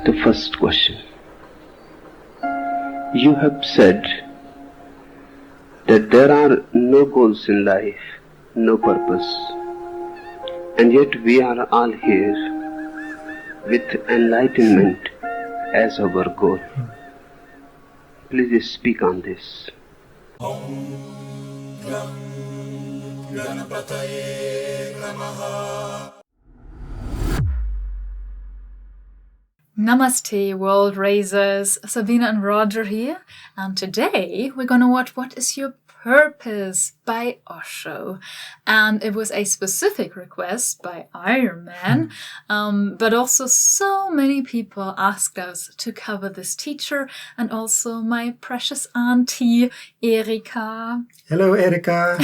The first question. You have said that there are no goals in life, no purpose, and yet we are all here with enlightenment as our goal. Please speak on this. Namaste, world raisers. Sabine and Roger here, and today we're gonna watch What Is Your Purpose by Osho. And it was a specific request by Iron Man, but also so many people asked us to cover this teacher, and also my precious auntie Erika. Hello, Erika.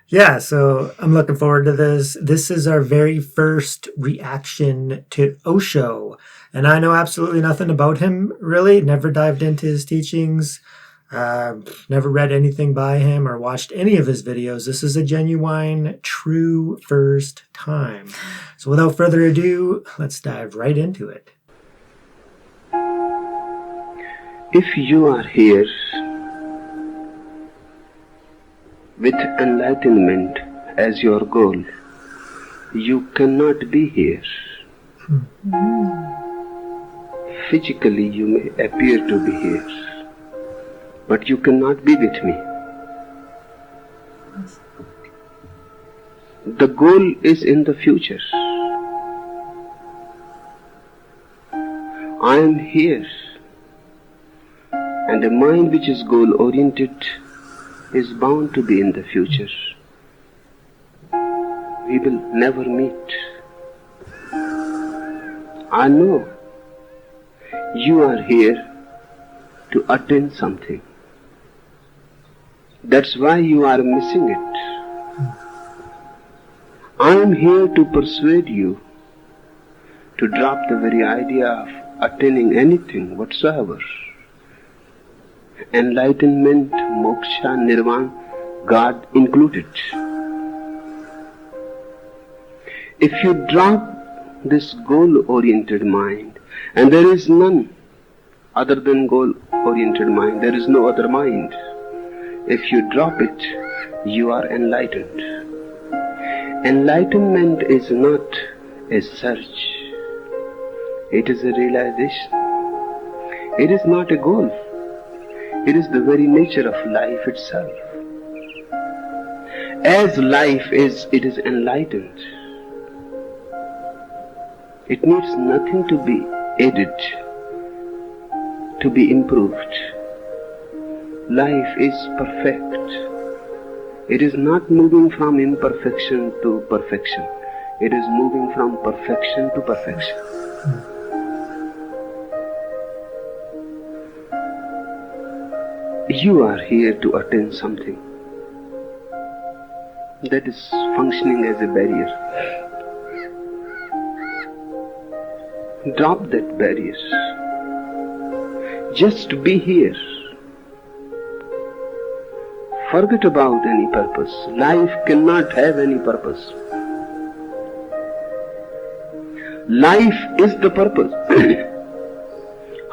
Yeah, so I'm looking forward to this. This is our very first reaction to Osho. And I know absolutely nothing about him, really. Never dived into his teachings. Never read anything by him or watched any of his videos. This is a genuine, true first time. So without further ado, let's dive right into it. If you are here with enlightenment as your goal, you cannot be here. Physically, you may appear to be here, but you cannot be with me. The goal is in the future. I am here, and a mind which is goal-oriented is bound to be in the future. We will never meet. I know you are here to attain something. That's why you are missing it. I am here to persuade you to drop the very idea of attaining anything whatsoever. Enlightenment, moksha, nirvana, God included. If you drop this goal-oriented mind, and there is none other than goal-oriented mind, there is no other mind. If you drop it, you are enlightened. Enlightenment is not a search, it is a realization. It is not a goal. It is the very nature of life itself. As life is, it is enlightened. It needs nothing to be added, to be improved. Life is perfect. It is not moving from imperfection to perfection. It is moving from perfection to perfection. You are here to attain something that is functioning as a barrier. Drop that barrier. Just be here. Forget about any purpose. Life cannot have any purpose. Life is the purpose.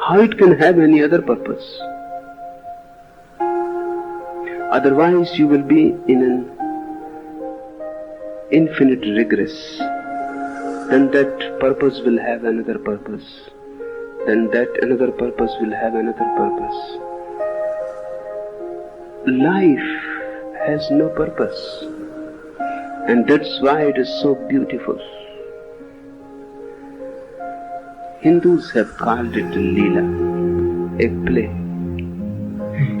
How it can have any other purpose? Otherwise, you will be in an infinite regress. Then that purpose will have another purpose. Then that another purpose will have another purpose. Life has no purpose. And that's why it is so beautiful. Hindus have called it Leela, a play.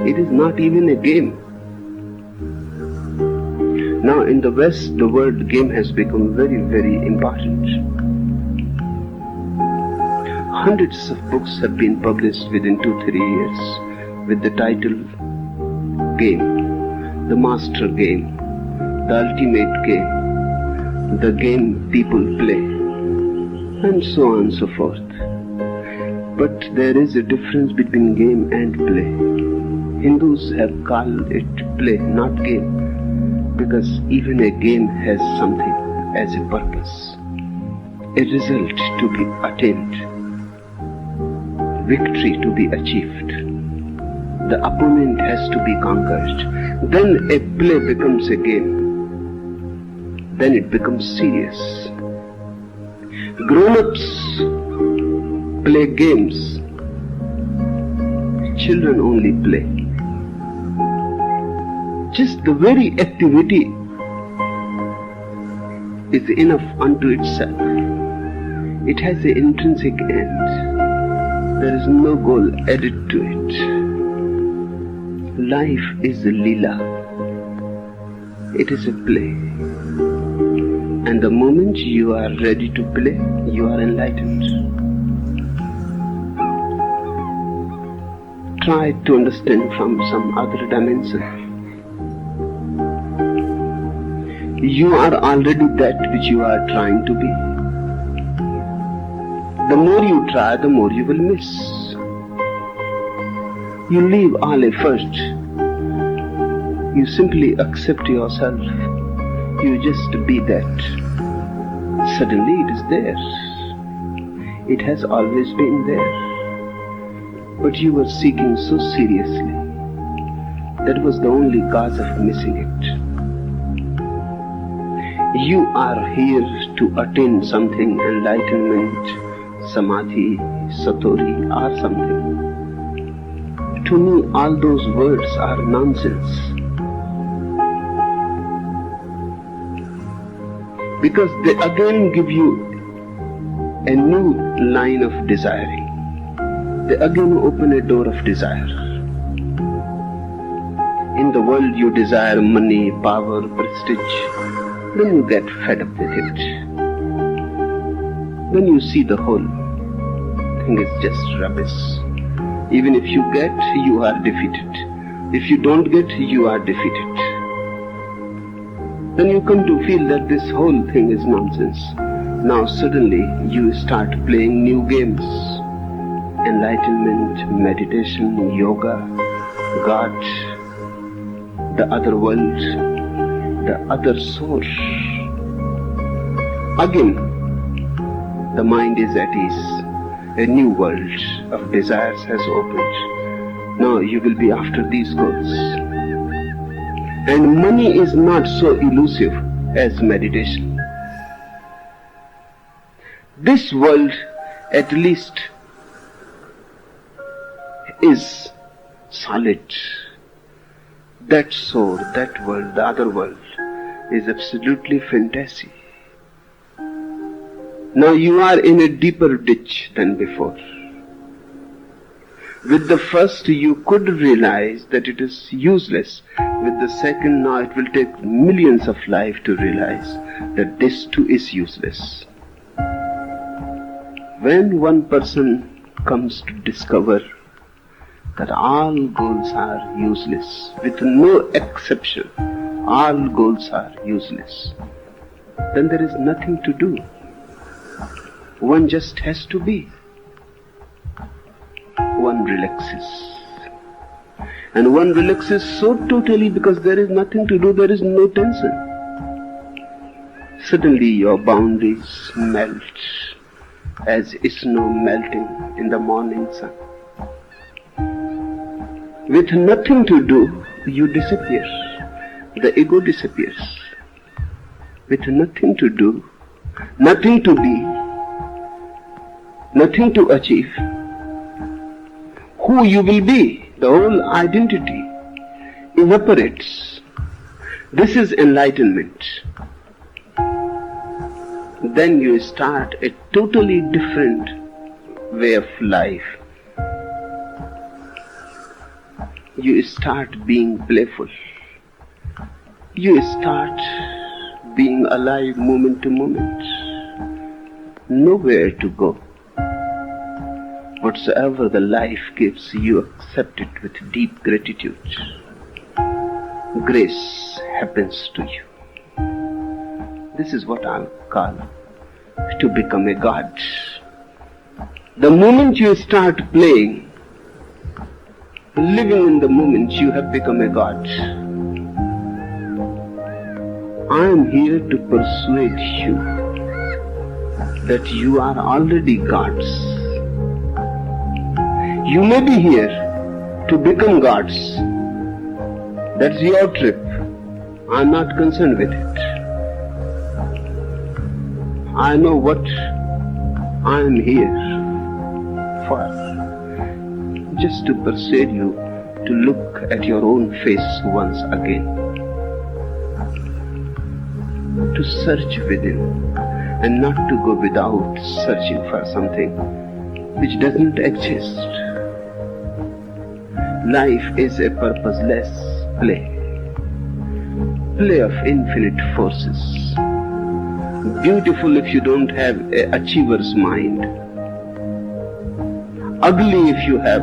It is not even a game. Now in the West, the word game has become very, very important. Hundreds of books have been published within 2-3 years with the title Game, the master game, the ultimate game, the game people play, and so on and so forth. But there is a difference between game and play. Hindus have called it play, not game, because even a game has something as a purpose. a result to be attained, victory to be achieved. The opponent has to be conquered. Then a play becomes a game. Then it becomes serious. Grown-ups play games. Children only play. Just the very activity is enough unto itself. It has an intrinsic end. There is no goal added to it. Life is a lila. It is a play. And the moment you are ready to play, you are enlightened. Try to understand from some other dimension. You are already that which you are trying to be. The more you try, the more you will miss. You leave all effort. You simply accept yourself. You just be that. Suddenly it is there. It has always been there. But you were seeking so seriously. That was the only cause of missing it. You are here to attain something, enlightenment, samadhi, satori, or something. To me, all those words are nonsense. Because they again give you a new line of desiring. They again open a door of desire. In the world you desire money, power, prestige. Then you get fed up with it. Then you see the whole thing is just rubbish. Even if you get, you are defeated. If you don't get, you are defeated. Then you come to feel that this whole thing is nonsense. Now suddenly you start playing new games. Enlightenment, meditation, yoga, God, the other world, the other source. Again, the mind is at ease. A new world of desires has opened. Now you will be after these goals. And money is not so elusive as meditation. This world, at least, is solid. That soul, that world, the other world, is absolutely fantasy. Now you are in a deeper ditch than before. With the first you could realize that it is useless. With the second, now it will take millions of lives to realize that this too is useless. When one person comes to discover that all goals are useless, with no exception, all goals are useless, then there is nothing to do. One just has to be. One relaxes. And one relaxes so totally because there is nothing to do, there is no tension. Suddenly your boundaries melt as snow melting in the morning sun. With nothing to do, you disappear. The ego disappears. With nothing to do, nothing to be, nothing to achieve, who you will be, the whole identity evaporates. This is enlightenment. Then you start a totally different way of life. You start being playful. You start being alive moment to moment. Nowhere to go. Whatsoever the life gives, you accept it with deep gratitude. Grace happens to you. This is what I'll call to become a god. The moment you start playing, living in the moment, you have become a god. I am here to persuade you that you are already gods. You may be here to become gods. That's your trip. I'm not concerned with it. I know what I'm here for. Just to persuade you to look at your own face once again. To search within and not to go without searching for something which doesn't exist. Life is a purposeless play of infinite forces. Beautiful if you don't have an achiever's mind. Ugly if you have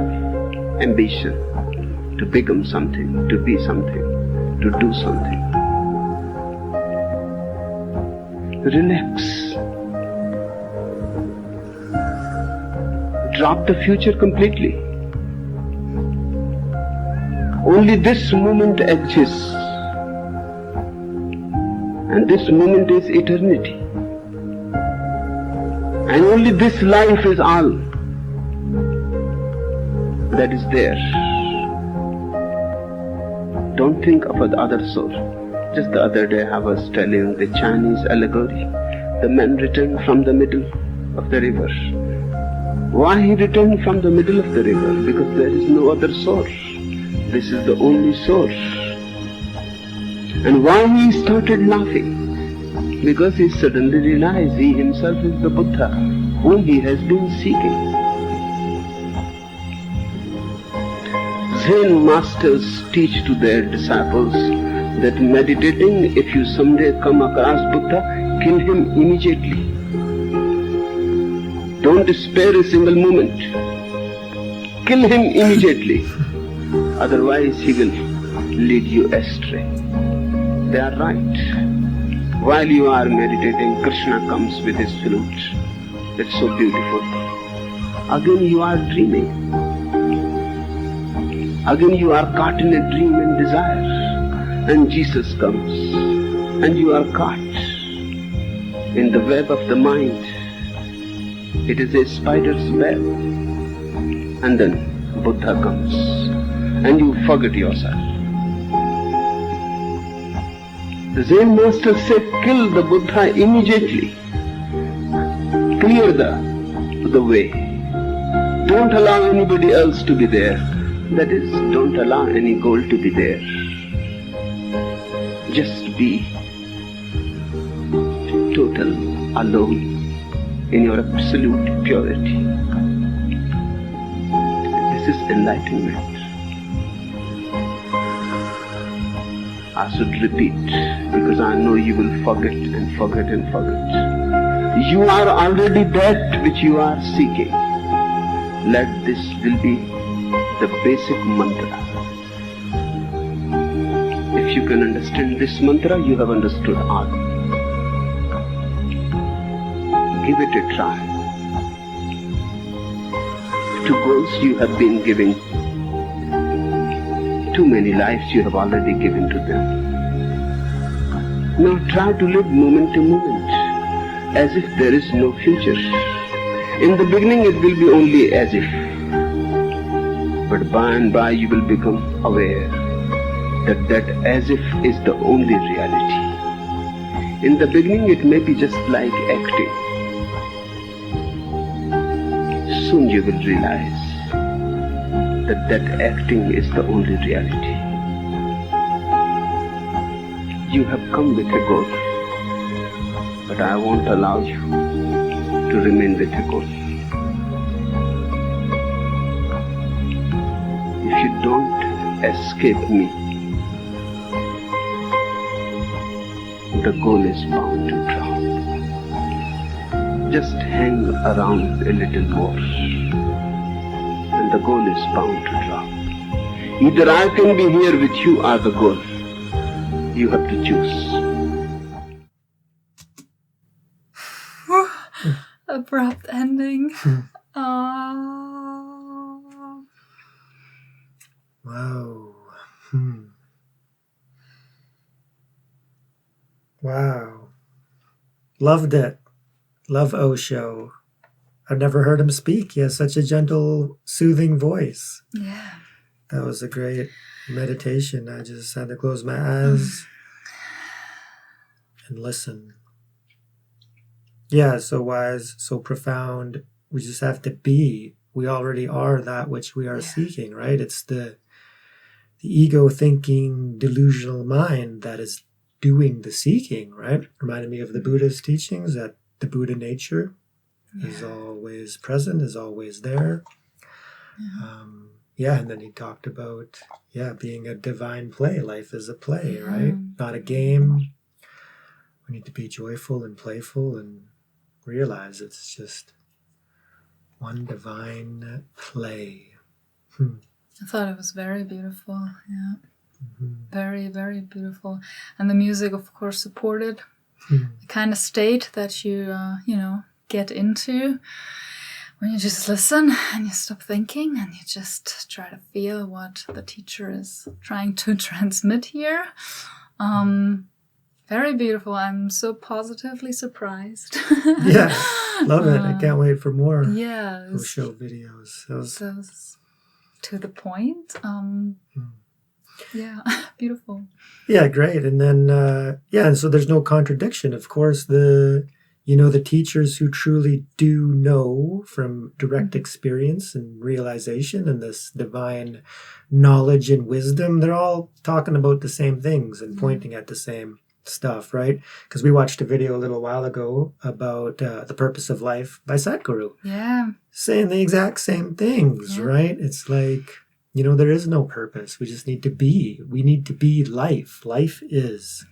ambition to become something, to be something, to do something. Relax. Drop the future completely. Only this moment exists. And this moment is eternity. And only this life is all that is there. Don't think of the other soul. Just the other day I was telling the Chinese allegory. The man returned from the middle of the river. Why he returned from the middle of the river? Because there is no other source. This is the only source. And why he started laughing? Because he suddenly realized he himself is the Buddha whom he has been seeking. Zen masters teach to their disciples that meditating, if you someday come across Buddha, kill him immediately. Don't spare a single moment. Kill him immediately. Otherwise he will lead you astray. They are right. While you are meditating, Krishna comes with his flute. It's so beautiful. Again you are dreaming. Again you are caught in a dream and desire. And Jesus comes. And you are caught in the web of the mind. It is a spider's web. And then Buddha comes. And you forget yourself. The Zen master said, kill the Buddha immediately. Clear the way. Don't allow anybody else to be there. That is, don't allow any goal to be there. Just be total, alone, in your absolute purity. This is enlightenment. I should repeat, because I know you will forget and forget and forget. You are already that which you are seeking. Let this will be the basic mantra. If you can understand this mantra, you have understood all. Give it a try. To goals you have been giving, too many lives you have already given to them. Now try to live moment to moment, as if there is no future. In the beginning it will be only as if, but by and by you will become aware that that as if is the only reality. In the beginning it may be just like acting. Soon you will realize that that acting is the only reality. You have come with a goal, but I won't allow you to remain with a goal. If you don't escape me, the goal is bound to drop. Just hang around a little more, and the goal is bound to drop. Either I can be here with you or the goal. You have to choose. Abrupt ending. Wow. Wow. Loved it. love Osho. I've never heard him speak. He has such a gentle, soothing voice. Yeah. That was a great meditation. I just had to close my eyes and listen. Yeah, so wise, so profound. We just have to be. We already are that which we are seeking, right? It's the ego-thinking, delusional mind that is doing the seeking, right? Reminded me of the Buddha's teachings that the Buddha nature is always present, is always there. And then he talked about, being a divine play. Life is a play, right? Not a game. We need to be joyful and playful and realize it's just one divine play. I thought it was very beautiful. Yeah. Very, very beautiful. And the music, of course, supported the kind of state that you, get into when you just listen and you stop thinking and you just try to feel what the teacher is trying to transmit here. Very beautiful. I'm so positively surprised. Yeah, love it. I can't wait for more Osho videos. Those to the point. Yeah, beautiful. Yeah, great. And then, and so there's no contradiction. Of course, the teachers who truly do know from direct experience and realization and this divine knowledge and wisdom, they're all talking about the same things and pointing at the same stuff, right? Because we watched a video a little while ago about The Purpose of Life by Sadhguru. Yeah. Saying the exact same things, right? It's like, there is no purpose. We just need to be. We need to be life. Life is,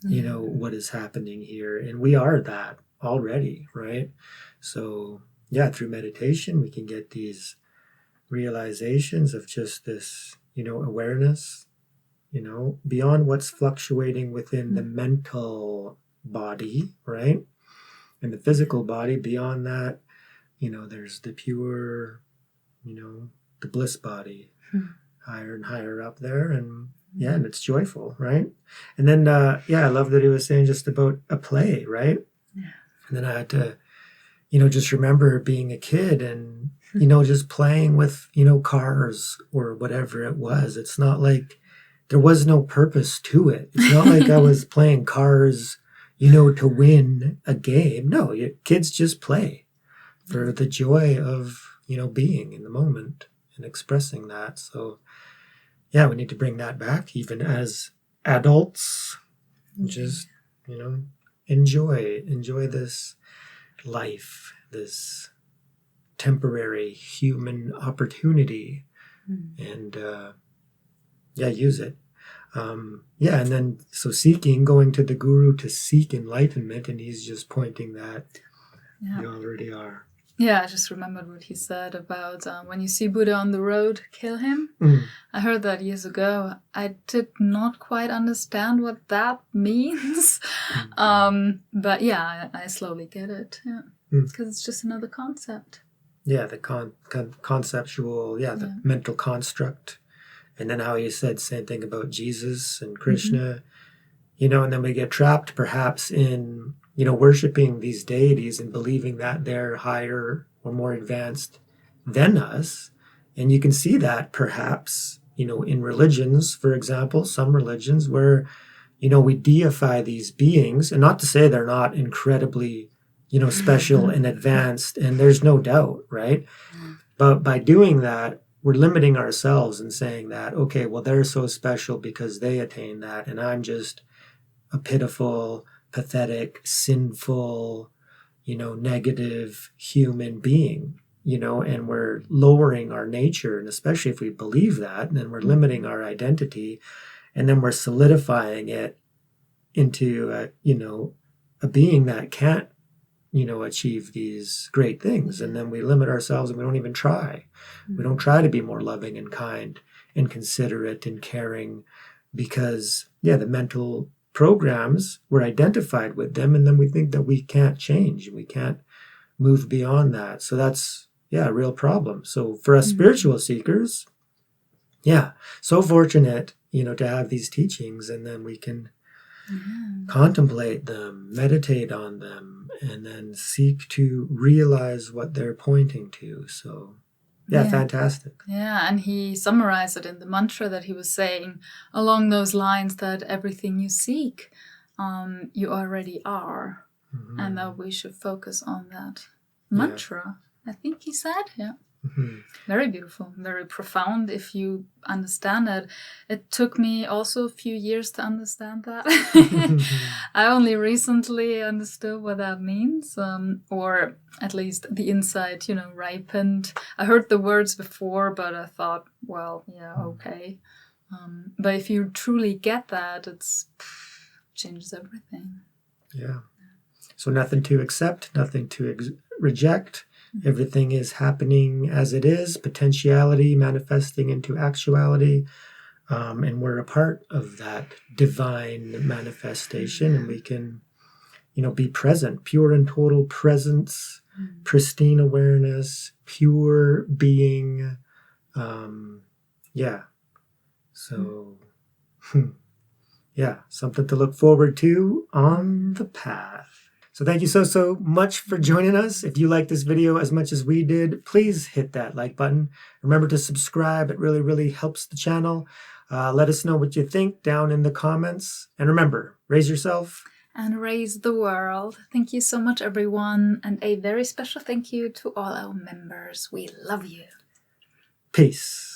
what is happening here. And we are that already, right? So, through meditation, we can get these realizations of just this, awareness, beyond what's fluctuating within the mental body, right? And the physical body, beyond that, there's the pure, the bliss body, higher and higher up there. And and it's joyful, right? And then, I love that he was saying just about a play, right? Yeah. And then I had to, just remember being a kid and, just playing with, cars or whatever it was. It's not like there was no purpose to it. It's not like I was playing cars, to win a game. No, kids just play for the joy of, being in the moment and expressing that. So, we need to bring that back even as adults. Just, enjoy this life, this temporary human opportunity, and use it. And then so seeking, going to the guru to seek enlightenment, and he's just pointing that you already are. Yeah, I just remembered what he said about when you see Buddha on the road, kill him. I heard that years ago. I did not quite understand what that means. But I slowly get it. Yeah, because it's just another concept. Yeah, the conceptual, the mental construct. And then how he said same thing about Jesus and Krishna, and then we get trapped perhaps in, worshiping these deities and believing that they're higher or more advanced than us. And you can see that perhaps, in religions, for example, some religions where, we deify these beings, and not to say they're not incredibly, special and advanced, and there's no doubt, right? But by doing that, we're limiting ourselves and saying that, okay, well, they're so special because they attain that, and I'm just a pitiful, pathetic, sinful, negative human being, and we're lowering our nature. And especially if we believe that, then we're limiting our identity, and then we're solidifying it into a being that can't, achieve these great things. And then we limit ourselves and we don't even try. We don't try to be more loving and kind and considerate and caring because, the mental programs, we're identified with them, and then we think that we can't change. We can't move beyond that. So that's, a real problem. So for us spiritual seekers, so fortunate, to have these teachings, and then we can contemplate them, meditate on them, and then seek to realize what they're pointing to. So, yeah, fantastic. Yeah, and he summarized it in the mantra that he was saying along those lines that everything you seek, you already are, and that we should focus on that mantra. I think he said, Very beautiful, very profound if you understand it. It took me also a few years to understand that. I only recently understood what that means, or at least the insight, ripened. I heard the words before, but I thought, well, yeah, okay. But if you truly get that, changes everything. Yeah. So nothing to accept, nothing to reject. Everything is happening as it is, potentiality manifesting into actuality, and we're a part of that divine manifestation, and we can, be present, pure and total presence, pristine awareness, pure being. So, something to look forward to on the path. So thank you so much for joining us. If you liked this video as much as we did, please hit that like button. Remember to subscribe. It really, really helps the channel. Let us know what you think down in the comments. And remember, raise yourself. And raise the world. Thank you so much, everyone. And a very special thank you to all our members. We love you. Peace.